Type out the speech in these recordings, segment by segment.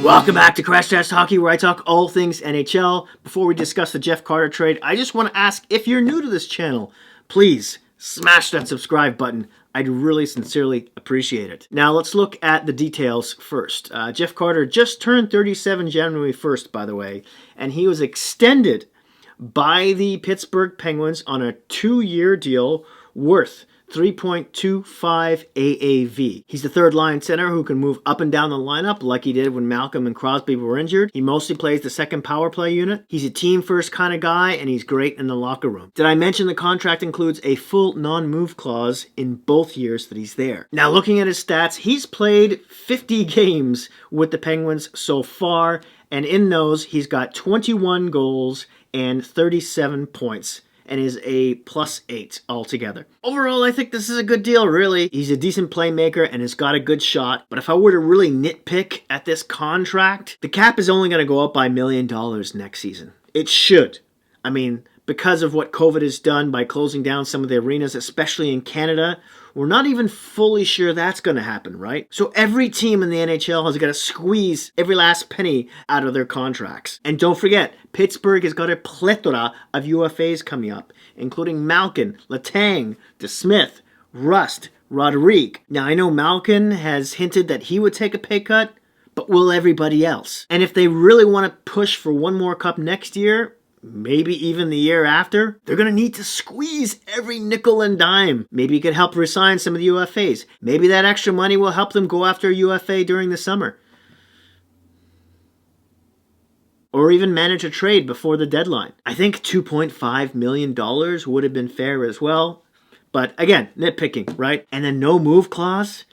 Welcome back to Crash Test Hockey, where I talk all things NHL. Before we discuss the Jeff Carter trade, I just want to ask, if you're new to this channel, please smash that subscribe button. I'd really sincerely appreciate it. Now let's look at the details first. Jeff Carter just turned 37 January 1st, by the way, and he was extended by the Pittsburgh Penguins on a 2-year deal worth $3.25 AAV. He's the third line center who can move up and down the lineup like he did when Malcolm and Crosby were injured. He mostly plays the second power play unit. He's a team first kind of guy, and he's great in the locker room. Did I mention the contract includes a full non-move clause in both years that he's there? Now looking at his stats, he's played 50 games with the Penguins so far, and in those he's got 21 goals and 37 points. And is a +8 altogether. Overall, I think this is a good deal, really. He's a decent playmaker and has got a good shot. But if I were to really nitpick at this contract, the cap is only going to go up by $1 million next season. It should. I mean, because of what COVID has done by closing down some of the arenas, especially in Canada, we're not even fully sure that's going to happen, right? So every team in the NHL has got to squeeze every last penny out of their contracts. And don't forget, Pittsburgh has got a plethora of UFAs coming up, including Malkin, Letang, DeSmith, Rust, Rodrigue. Now, I know Malkin has hinted that he would take a pay cut, but will everybody else? And if they really want to push for one more cup next year, maybe even the year after, they're going to need to squeeze every nickel and dime. Maybe you could help resign some of the UFAs. Maybe that extra money will help them go after a UFA during the summer. Or even manage a trade before the deadline. I think $2.5 million would have been fair as well. But again, nitpicking, right? And then no move clause.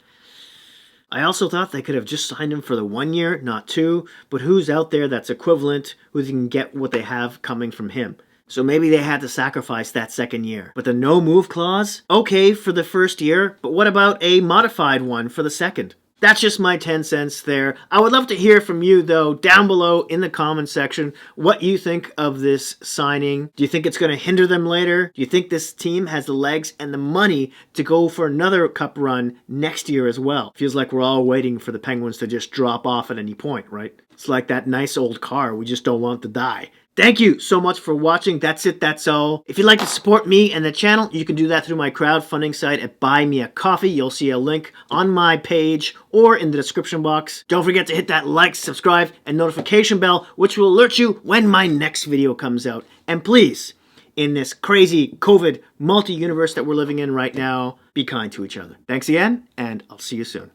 I also thought they could have just signed him for the 1 year, not 2, but who's out there that's equivalent, who can get what they have coming from him? So maybe they had to sacrifice that second year. But the no move clause, okay for the first year, but what about a modified one for the second? That's just my 10 cents there. I would love to hear from you, though, down below in the comments section, what you think of this signing. Do you think it's going to hinder them later? Do you think this team has the legs and the money to go for another cup run next year as well? Feels like we're all waiting for the Penguins to just drop off at any point, right? It's like that nice old car we just don't want to die. Thank you so much for watching. That's it, that's all. If you'd like to support me and the channel, you can do that through my crowdfunding site at Buy Me a Coffee. You'll see a link on my page or in the description box. Don't forget to hit that like, subscribe, and notification bell, which will alert you when my next video comes out. And please, in this crazy COVID multi-universe that we're living in right now, be kind to each other. Thanks again, and I'll see you soon.